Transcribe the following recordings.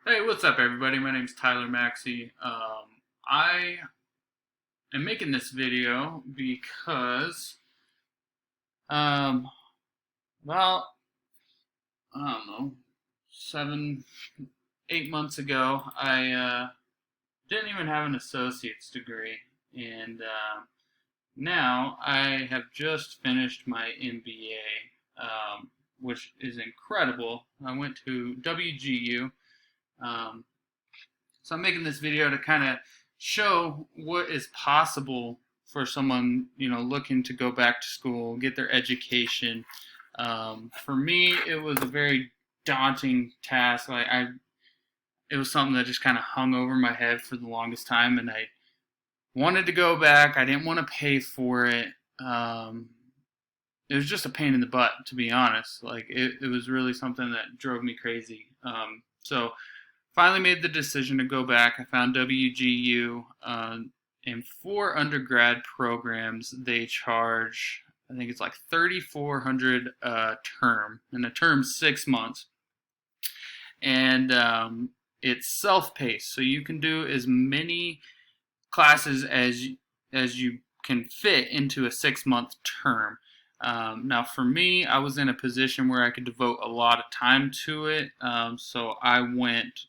Hey, what's up, everybody? My name's Tyler Maxey. I am making this video because, um, about, I don't know, 8 months ago, I didn't even have an associate's degree, and now I have just finished my MBA, which is incredible. I went to WGU. Um, So I'm making this video to kind of show what is possible for someone, looking to go back to school, get their education. For me, it was a very daunting task. It was something that just kind of hung over my head for the longest time, and I wanted to go back. I didn't want to pay for it. Um, it was just a pain in the butt, to be honest. It was really something that drove me crazy. So finally made the decision to go back. I found WGU, and for undergrad programs, they charge, I think it's like 3,400 a term, and a term's 6 months, and it's self-paced, so you can do as many classes as you can fit into a 6 month term. Now, for me, I was in a position where I could devote a lot of time to it, so I went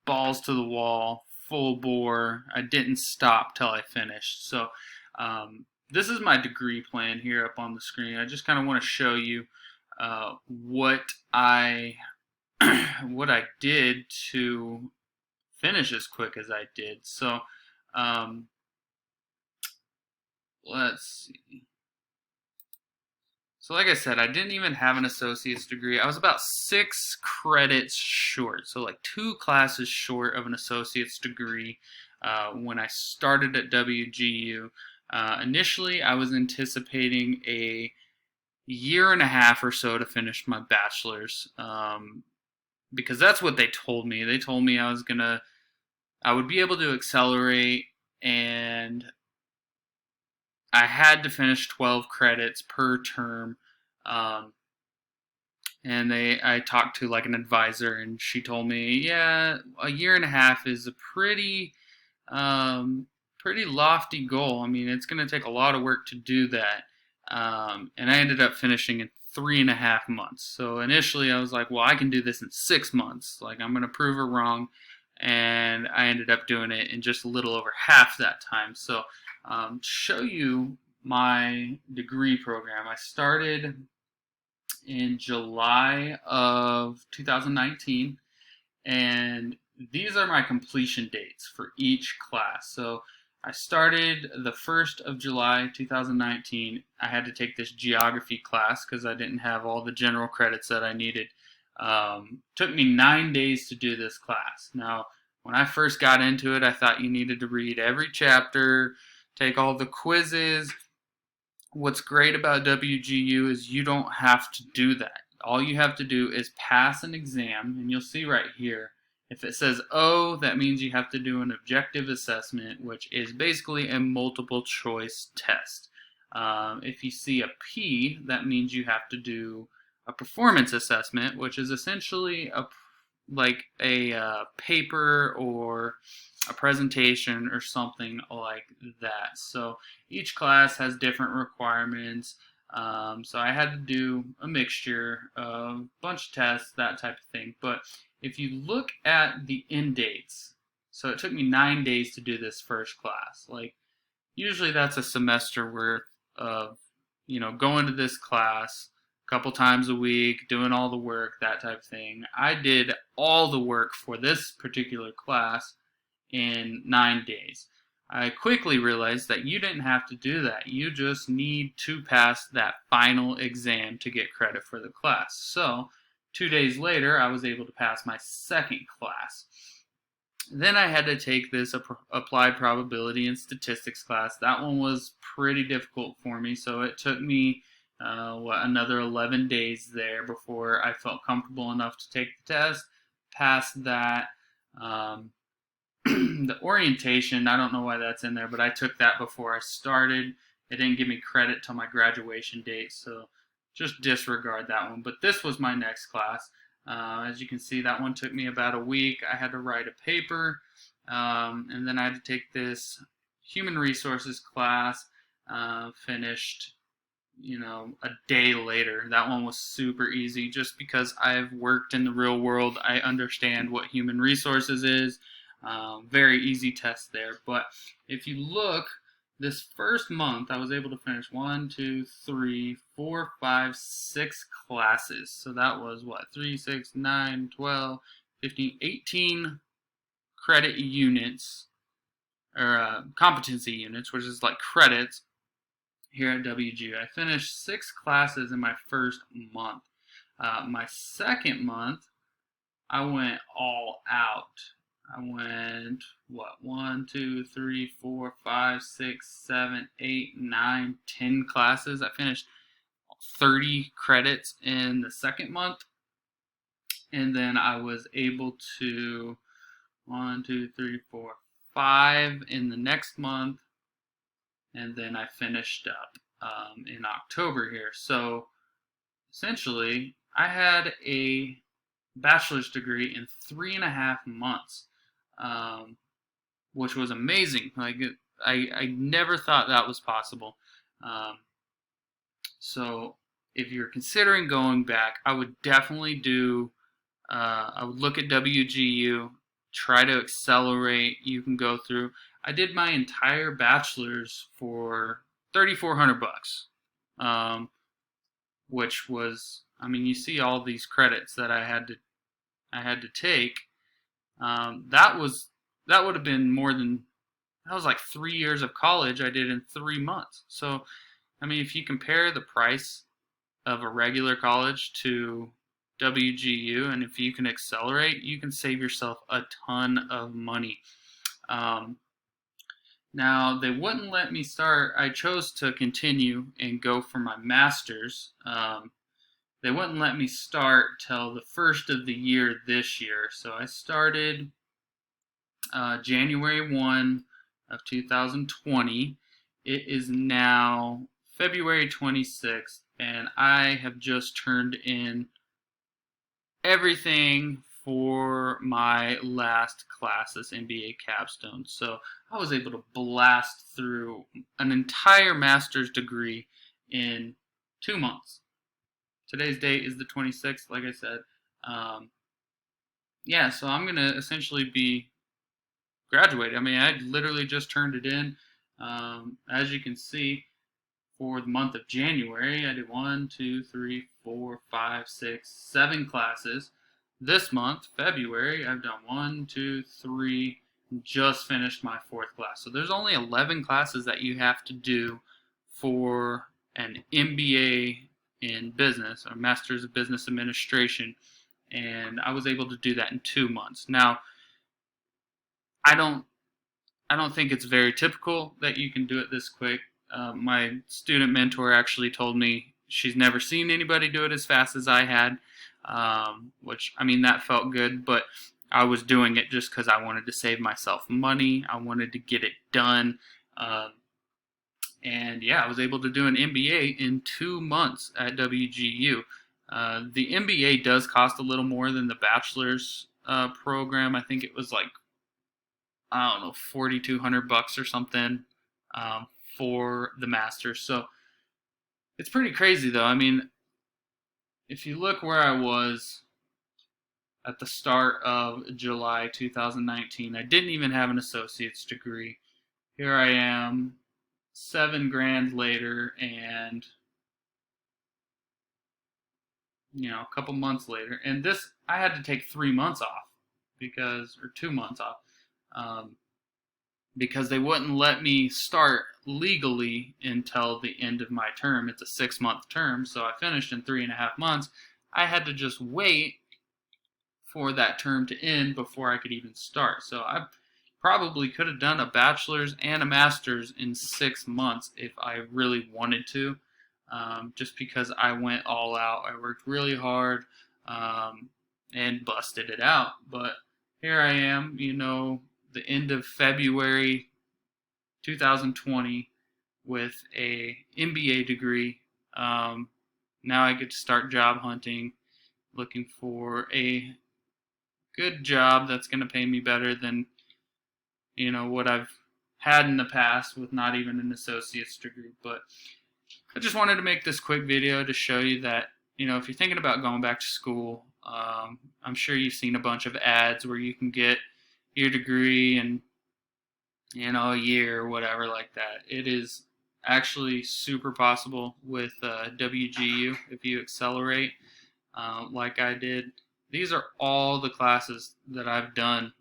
balls to the wall, full bore. I didn't stop till I finished. So this is my degree plan here up on the screen. I just kind of want to show you what I what I did to finish as quick as I did. So um, let's see. So like I said, I didn't even have an associate's degree. I was about 6 credits short, so like 2 classes short of an associate's degree when I started at WGU. Initially, I was anticipating a year and a half or so to finish my bachelor's, because that's what they told me. They told me I would be able to accelerate, and I had to finish 12 credits per term. Um, and I talked to like an advisor, and she told me, yeah, a year and a half is a pretty lofty goal. I mean, it's going to take a lot of work to do that. And I ended up finishing in 3.5 months. So initially I was like, well, I can do this in 6 months. Like, I'm going to prove her wrong. And I ended up doing it in just a little over half that time. So to show you my degree program, I started in July of 2019, and these are my completion dates for each class. So I started the 1st of July 2019. I had to take this geography class because I didn't have all the general credits that I needed. Took me 9 days to do this class. Now, when I first got into it, I thought you needed to read every chapter, take all the quizzes. What's great about WGU is you don't have to do that. All you have to do is pass an exam, and you'll see right here, if it says O, that means you have to do an objective assessment, which is basically a multiple choice test. If you see a P, that means you have to do a performance assessment, which is essentially a paper or a presentation or something like that. So each class has different requirements. So I had to do a mixture of a bunch of tests, that type of thing. But if you look at the end dates, so it took me 9 days to do this first class. Like, usually that's a semester worth of, going to this class a couple times a week, doing all the work, that type of thing. I did all the work for this particular class in 9 days. I quickly realized that you didn't have to do that. You just need to pass that final exam to get credit for the class. So 2 days later, I was able to pass my second class. Then I had to take this applied probability and statistics class. That one was pretty difficult for me, so it took me another 11 days there before I felt comfortable enough to take the test. Passed that. Um, the orientation, I don't know why that's in there, but I took that before I started. It didn't give me credit till my graduation date, so just disregard that one. But this was my next class. As you can see, that one took me about a week. I had to write a paper, and then I had to take this human resources class, finished, a day later. That one was super easy just because I've worked in the real world. I understand what human resources is. Very easy test there. But if you look, this first month I was able to finish 1, 2, 3, 4, 5, 6 classes. So that was what? 3, 6, 9, 12, 15, 18 credit units, or competency units, which is like credits here at WGU. I finished 6 classes in my first month. My second month, I went all out. I went, what, 1, 2, 3, 4, 5, 6, 7, 8, 9, 10 classes. I finished 30 credits in the second month. And then I was able to 1, 2, 3, 4, 5 in the next month. And then I finished up in October here. So essentially, I had a bachelor's degree in 3.5 months, which was amazing. Like I never thought that was possible. So if you're considering going back, I would definitely do. I would look at WGU, try to accelerate. You can go through. I did my entire bachelor's for $3,400, which was, I mean, you see all these credits that I had to take. That would have been more than, that was like 3 years of college I did in 3 months. So, I mean, if you compare the price of a regular college to WGU, and if you can accelerate, you can save yourself a ton of money. Now, they wouldn't let me start. I chose to continue and go for my master's. They wouldn't let me start till the first of the year this year. So I started January 1 of 2020. It is now February 26th, and I have just turned in everything for my last class, this MBA capstone. So I was able to blast through an entire master's degree in 2 months. Today's date is the 26th, like I said. Yeah, so I'm going to essentially be graduated. I mean, I literally just turned it in. As you can see, for the month of January, I did 1, 2, 3, 4, 5, 6, 7 classes. This month, February, I've done 1, 2, 3, just finished my 4th class. So there's only 11 classes that you have to do for an MBA in business, or Master's of Business Administration, and I was able to do that in 2 months. Now, I don't think it's very typical that you can do it this quick. My student mentor actually told me she's never seen anybody do it as fast as I had, which, I mean, that felt good, but I was doing it just because I wanted to save myself money. I wanted to get it done. And yeah, I was able to do an MBA in 2 months at WGU. The MBA does cost a little more than the bachelor's program. I think it was like, I don't know, $4,200 or something for the master's. So it's pretty crazy, though. I mean, if you look where I was at the start of July 2019, I didn't even have an associate's degree. Here I am, $7,000 later, and a couple months later, and this, I had to take 3 months off or 2 months off, because they wouldn't let me start legally until the end of my term. It's a 6-month term, so I finished in 3.5 months. I had to just wait for that term to end before I could even start. So I probably could have done a bachelor's and a master's in 6 months if I really wanted to, just because I went all out. I worked really hard and busted it out. But here I am, the end of February 2020 with a MBA degree. Now I get to start job hunting, looking for a good job that's going to pay me better than, what I've had in the past with not even an associate's degree. But I just wanted to make this quick video to show you that, if you're thinking about going back to school, I'm sure you've seen a bunch of ads where you can get your degree in, a year or whatever like that. It is actually super possible with WGU if you accelerate like I did. These are all the classes that I've done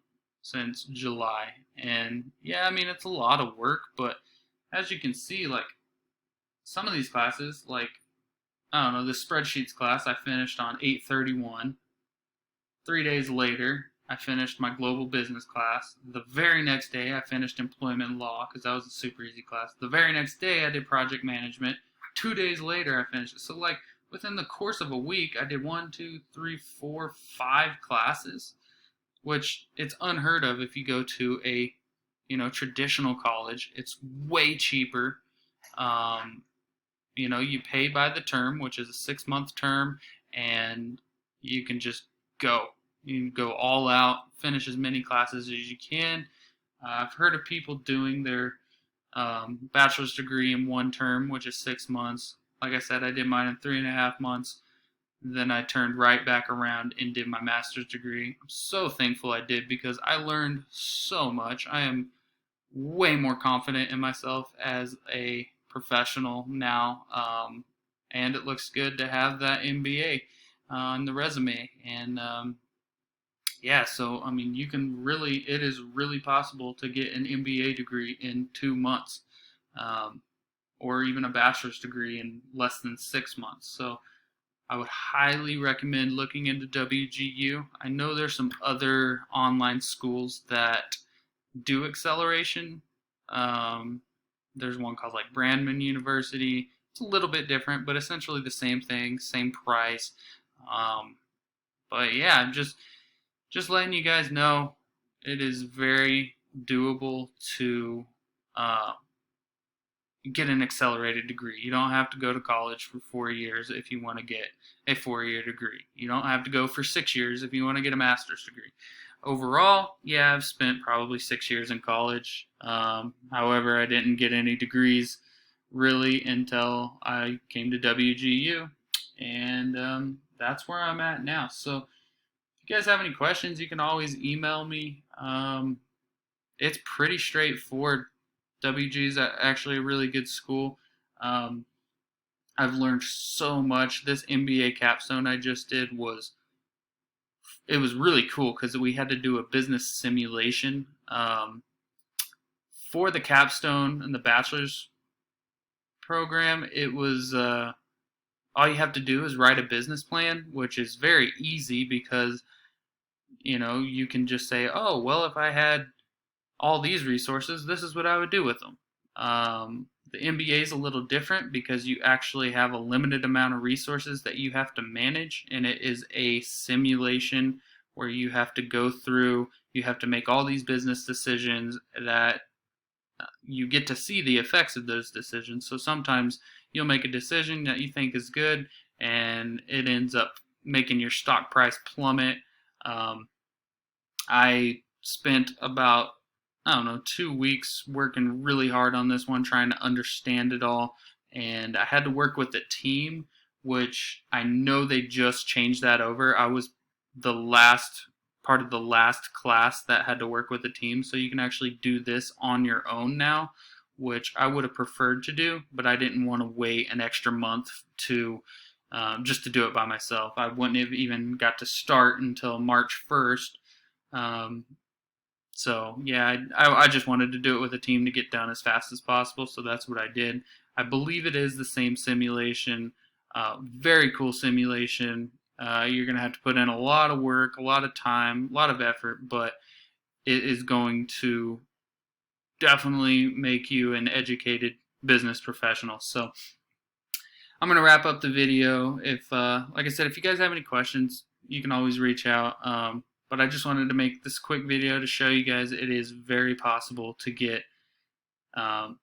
since July. And yeah, I mean, it's a lot of work, but as you can see, like some of these classes, like, I don't know, the spreadsheets class I finished on 8/31. 3 days later, I finished my global business class. The very next day, I finished employment law because that was a super easy class. The very next day, I did project management. 2 days later, I finished it. So, like, within the course of a week, I did 1, 2, 3, 4, 5 classes, which it's unheard of if you go to a, traditional college. It's way cheaper. You pay by the term, which is a 6-month term, and you can just go. You can go all out, finish as many classes as you can. I've heard of people doing their bachelor's degree in 1 term, which is 6 months. Like I said, I did mine in 3.5 months. Then I turned right back around and did my master's degree. I'm so thankful I did because I learned so much. I am way more confident in myself as a professional now, and it looks good to have that MBA on the resume. And yeah, so I mean, it is really possible to get an MBA degree in 2 months, or even a bachelor's degree in less than 6 months. So I would highly recommend looking into WGU. I know there's some other online schools that do acceleration. There's one called like Brandman University. It's a little bit different, but essentially the same thing, same price. But yeah, just letting you guys know, it is very doable to get an accelerated degree. You don't have to go to college for 4 years if you want to get a 4-year degree. You don't have to go for 6 years if you want to get a master's degree. Overall, yeah, I've spent probably 6 years in college. However, I didn't get any degrees really until I came to WGU, and that's where I'm at now. So if you guys have any questions, you can always email me. It's pretty straightforward. WG is actually a really good school. I've learned so much. This MBA capstone I just did was really cool because we had to do a business simulation for the capstone and the bachelor's program. It was all you have to do is write a business plan, which is very easy because you can just say, oh well, if I had all these resources, this is what I would do with them. The MBA is a little different because you actually have a limited amount of resources that you have to manage, and it is a simulation where you have to go through, you have to make all these business decisions that you get to see the effects of those decisions. So sometimes you'll make a decision that you think is good, and it ends up making your stock price plummet. I spent about 2 weeks working really hard on this one, trying to understand it all. And I had to work with a team, which I know they just changed that over. I was the last part of the last class that had to work with a team. So you can actually do this on your own now, which I would have preferred to do, but I didn't want to wait an extra month to just to do it by myself. I wouldn't have even got to start until March 1st. So yeah, I just wanted to do it with a team to get done as fast as possible. So that's what I did. I believe it is the same simulation. Very cool simulation. You're going to have to put in a lot of work, a lot of time, a lot of effort, but it is going to definitely make you an educated business professional. So I'm going to wrap up the video. If, like I said, if you guys have any questions, you can always reach out. But I just wanted to make this quick video to show you guys it is very possible to get, an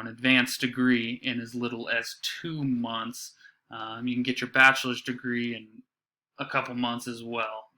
advanced degree in as little as 2 months. You can get your bachelor's degree in a couple months as well.